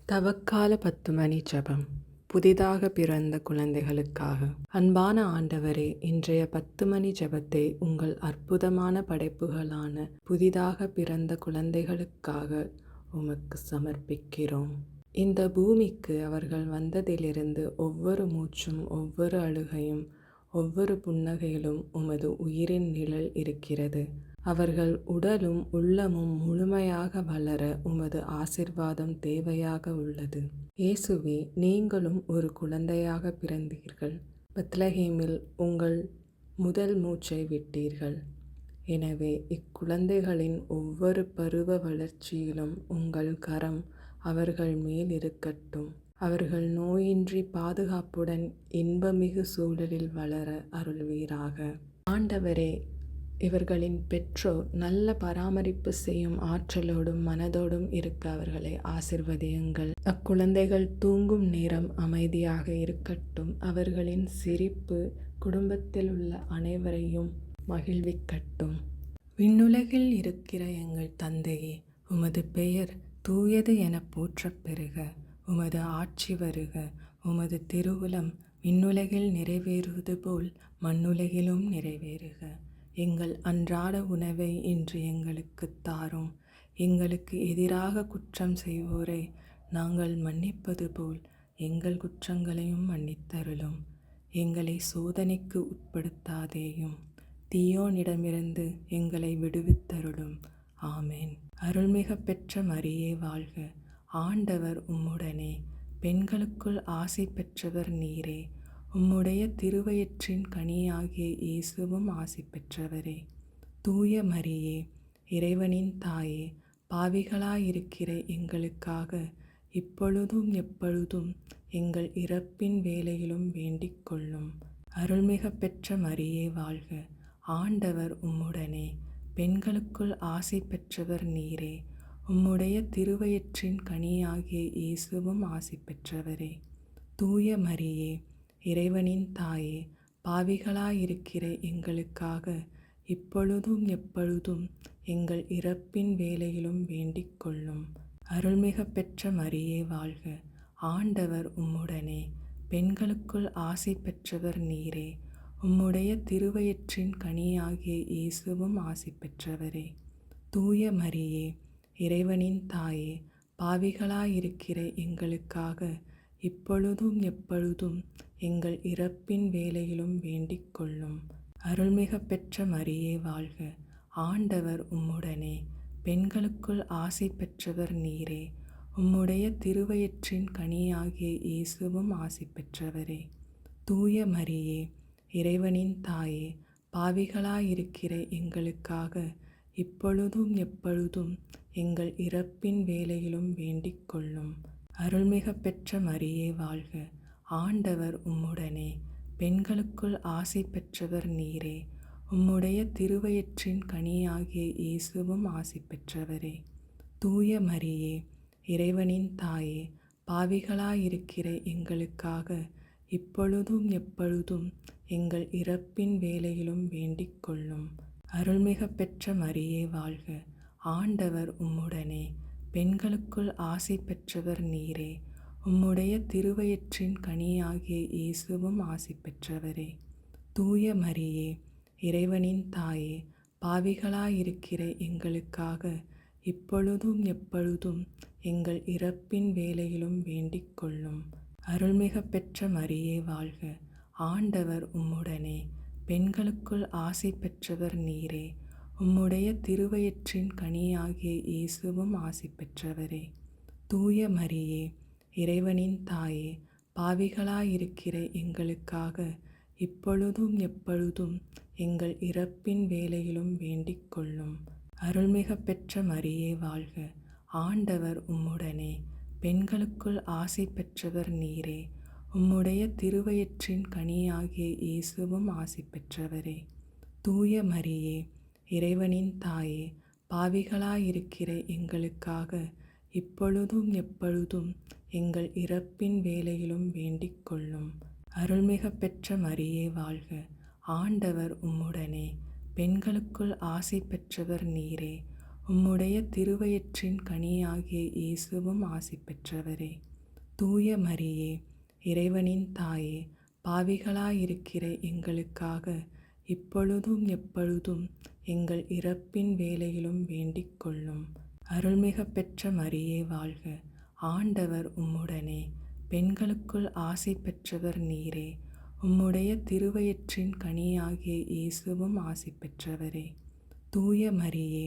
தவக்கால 10 மணி ஜெபம். புதிதாக பிறந்த குழந்தைகளுக்காக. அன்பான ஆண்டவரே, இன்றைய 10 மணி ஜெபத்தை உங்கள் அற்புதமான படைப்புகளான புதிதாக பிறந்த குழந்தைகளுக்காக உமக்கு சமர்ப்பிக்கிறோம். இந்த பூமிக்கு அவர்கள் வந்ததிலிருந்து ஒவ்வொரு மூச்சும், ஒவ்வொரு அழுகையும், ஒவ்வொரு புன்னகையிலும் உமது உயிரின் நிழல் இருக்கிறது. அவர்கள் உடலும் உள்ளமும் முழுமையாக வளர உமது ஆசீர்வாதம் தேவையாக உள்ளது. இயேசுவே, நீங்களும் ஒரு குழந்தையாக பிறந்தீர்கள். பெத்லகேமில் உங்கள் முதல் மூச்சை விட்டீர்கள். எனவே இக்குழந்தைகளின் ஒவ்வொரு பருவ வளர்ச்சியிலும் உங்கள் கரம் அவர்கள் மேல் இருக்கட்டும். அவர்கள் நோயின்றி பாதுகாப்புடன் இன்பமிகு சூழலில் வளர அருள்வீராக. ஆண்டவரே, இவர்களின் பெற்றோர் நல்ல பராமரிப்பு செய்யும் ஆற்றலோடும் மனதோடும் இருக்க அவர்களை ஆசிர்வதியுங்கள். அக்குழந்தைகள் தூங்கும் நேரம் அமைதியாக இருக்கட்டும். அவர்களின் சிரிப்பு குடும்பத்தில் உள்ள அனைவரையும் மகிழ்விக்கட்டும். விண்ணுலகில் இருக்கிற எங்கள் தந்தையே, உமது பெயர் தூயது என போற்றப் பெறுக. உமது ஆட்சி வருக. உமது திருவுளம் விண்ணுலகில் நிறைவேறுவது போல் மண்ணுலகிலும் நிறைவேறுக. எங்கள் அன்றாட உணவை இன்று எங்களுக்குத் தாரும். எங்களுக்கு எதிராக குற்றம் செய்வோரை நாங்கள் மன்னிப்பது போல் எங்கள் குற்றங்களையும் மன்னித்தருளும். எங்களை சோதனைக்கு உட்படுத்தாதேயும், தீயோனிடமிருந்து எங்களை விடுவித்தருளும். ஆமேன். அருள்மிக பெற்ற மரியே வாழ்க. ஆண்டவர் உம்முடனே. பெண்களுக்குள் ஆசி பெற்றவர் நீரே. உம்முடைய திருவயிற்றின் கனியாகிய இயேசுவும் ஆசி பெற்றவரே. தூய மரியே, இறைவனின் தாயே, பாவிகளாயிருக்கிற எங்களுக்காக இப்பொழுதும் எப்பொழுதும் எங்கள் இறப்பின் வேளையிலும் வேண்டிக் கொள்ளும். அருள்மிக பெற்ற மரியே வாழ்க. ஆண்டவர் உம்முடனே. பெண்களுக்குள் ஆசி பெற்றவர் நீரே. உம்முடைய திருவயிற்றின் கனியாகிய இயேசுவும் ஆசி பெற்றவரே. தூய மரியே, இறைவனின் தாயே, பாவிகளாயிருக்கிற எங்களுக்காக இப்பொழுதும் எப்பொழுதும் எங்கள் இறப்பின் வேளையிலும் வேண்டிக் கொள்ளும். அருள்மிக பெற்ற மரியே வாழ்க. ஆண்டவர் உம்முடனே. பெண்களுக்குள் ஆசி பெற்றவர் நீரே. உம்முடைய திருவயிற்றின் கனியாகிய இயேசுவும் ஆசி பெற்றவரே. தூய மரியே, இறைவனின் தாயே, பாவிகளாயிருக்கிற எங்களுக்காக இப்பொழுதும் எப்பொழுதும் எங்கள் இறப்பின் வேளையிலும் வேண்டிக் கொள்ளும். அருள்மிக பெற்ற மரியே வாழ்க. ஆண்டவர் உம்முடனே. பெண்களுக்குள் ஆசி பெற்றவர் நீரே. உம்முடைய திருவயிற்றின் கனியாகிய இயேசுவும் ஆசி பெற்றவரே. தூய மரியே, இறைவனின் தாயே, பாவிகளாயிருக்கிற எங்களுக்காக இப்பொழுதும் எப்பொழுதும் எங்கள் இறப்பின் வேளையிலும் வேண்டிக் கொள்ளும். அருள்மிக பெற்ற மரியே வாழ்க. ஆண்டவர் உம்முடனே. பெண்களுக்குள் ஆசி பெற்றவர் நீரே. உம்முடைய திருவயிற்றின் கனியாகிய இயேசுவும் ஆசி பெற்றவரே. தூய மரியே, இறைவனின் தாயே, பாவிகளாயிருக்கிற எங்களுக்காக இப்பொழுதும் எப்பொழுதும் எங்கள் இறப்பின் வேளையிலும் வேண்டிக் கொள்ளும். அருள்மிக பெற்ற மரியே வாழ்க. ஆண்டவர் உம்முடனே. பெண்களுக்குள் ஆசி பெற்றவர் நீரே. உம்முடைய திருவயிற்றின் கனியாகிய இயேசுவும் ஆசி பெற்றவரே. தூய மரியே, இறைவனின் தாயே, பாவிகளாயிருக்கிற எங்களுக்காக இப்பொழுதும் எப்பொழுதும் எங்கள் இறப்பின் வேளையிலும் வேண்டிக் கொள்ளும். அருள்மிக பெற்ற மரியே வாழ்க. ஆண்டவர் உம்முடனே. பெண்களுக்குள் ஆசி பெற்றவர் நீரே. உம்முடைய திருவயிற்றின் கனியாகிய இயேசுவும் ஆசி பெற்றவரே. தூய மரியே, இறைவனின் தாயே, பாவிகளாயிருக்கிற எங்களுக்காக இப்பொழுதும் எப்பொழுதும் எங்கள் இறப்பின் வேளையிலும் வேண்டிக் கொள்ளும். அருள்மிக பெற்ற மரியே வாழ்க. ஆண்டவர் உம்முடனே. பெண்களுக்குள் ஆசி பெற்றவர் நீரே. உம்முடைய திருவயிற்றின் கனியாகிய இயேசுவும் ஆசி பெற்றவரே. தூய மரியே, இறைவனின் தாயே, பாவிகளாயிருக்கிற எங்களுக்காக இப்பொழுதும் எப்பொழுதும் எங்கள் இறப்பின் வேளையிலும் வேண்டிக் கொள்ளும். அருள்மிக பெற்ற மரியே வாழ்க. ஆண்டவர் உம்முடனே. பெண்களுக்குள் ஆசி பெற்றவர் நீரே. உம்முடைய திருவயிற்றின் கனியாகிய இயேசுவும் ஆசி பெற்றவரே. தூய மரியே, இறைவனின் தாயே, பாவிகளாயிருக்கிற எங்களுக்காக இப்பொழுதும் எப்பொழுதும் எங்கள் இறப்பின் வேளையிலும் வேண்டிக் கொள்ளும். அருள்மிக பெற்ற மரியே வாழ்க. ஆண்டவர் உம்முடனே, பெண்களுக்குள் ஆசி பெற்றவர் நீரே. உம்முடைய திருவயிற்றின் கனியாகிய இயேசுவும் ஆசி பெற்றவரே. தூய மரியே,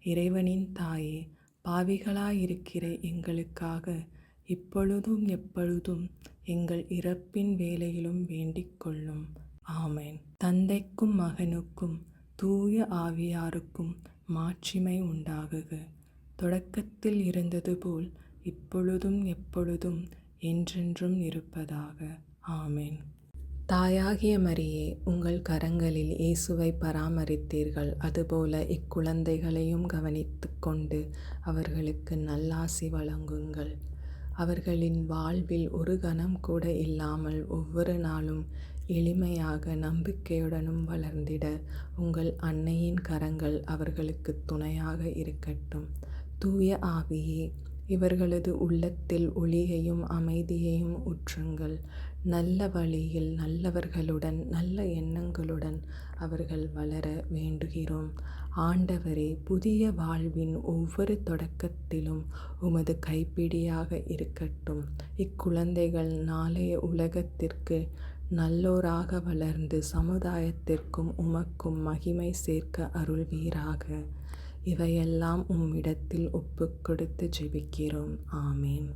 இறைவனின் தாயே, பாவிகளாயிருக்கிற எங்களுக்காக இப்பொழுதும் எப்பொழுதும் எங்கள் இறப்பின் வேளையிலும் வேண்டிக் கொள்ளும். ஆமென். தந்தைக்கும் மகனுக்கும் தூய ஆவியாருக்கும் மாட்சிமை உண்டாகுக. தொடக்கத்தில் இருந்தது போல் இப்பொழுதும் எப்பொழுதும் என்றென்றும் இருப்பதாக. ஆமென். தாயாகிய மரியே, உங்கள் கரங்களில் இயேசுவை பராமரித்தீர்கள். அதுபோல இக்குழந்தைகளையும் கவனித்து கொண்டு அவர்களுக்கு நல்லாசி வழங்குங்கள். அவர்களின் வாழ்வில் ஒரு கணம் கூட இல்லாமல் ஒவ்வொரு நாளும் எளிமையாக நம்பிக்கையுடனும் வளர்ந்திட உங்கள் அன்னையின் கரங்கள் அவர்களுக்கு துணையாக இருக்கட்டும். தூய ஆவியே, இவர்களது உள்ளத்தில் ஒளியையும் அமைதியையும் ஊற்றுங்கள். நல்ல வழியில் நல்லவர்களுடன் நல்ல எண்ணங்களுடன் அவர்கள் வளர வேண்டுகிறோம். ஆண்டவரே, புதிய வாழ்வின் ஒவ்வொரு தொடக்கத்திலும் உமது கைப்பிடியாக இருக்கட்டும். இக்குழந்தைகள் நாளைய உலகத்திற்கு நல்லோராக வளர்ந்து சமுதாயத்திற்கும் உமக்கும் மகிமை சேர்க்க அருள்வீராக. இவையெல்லாம் உம்மிடத்தில் ஒப்புக்கொடுத்து ஜெபிக்கிறோம். ஆமேன்.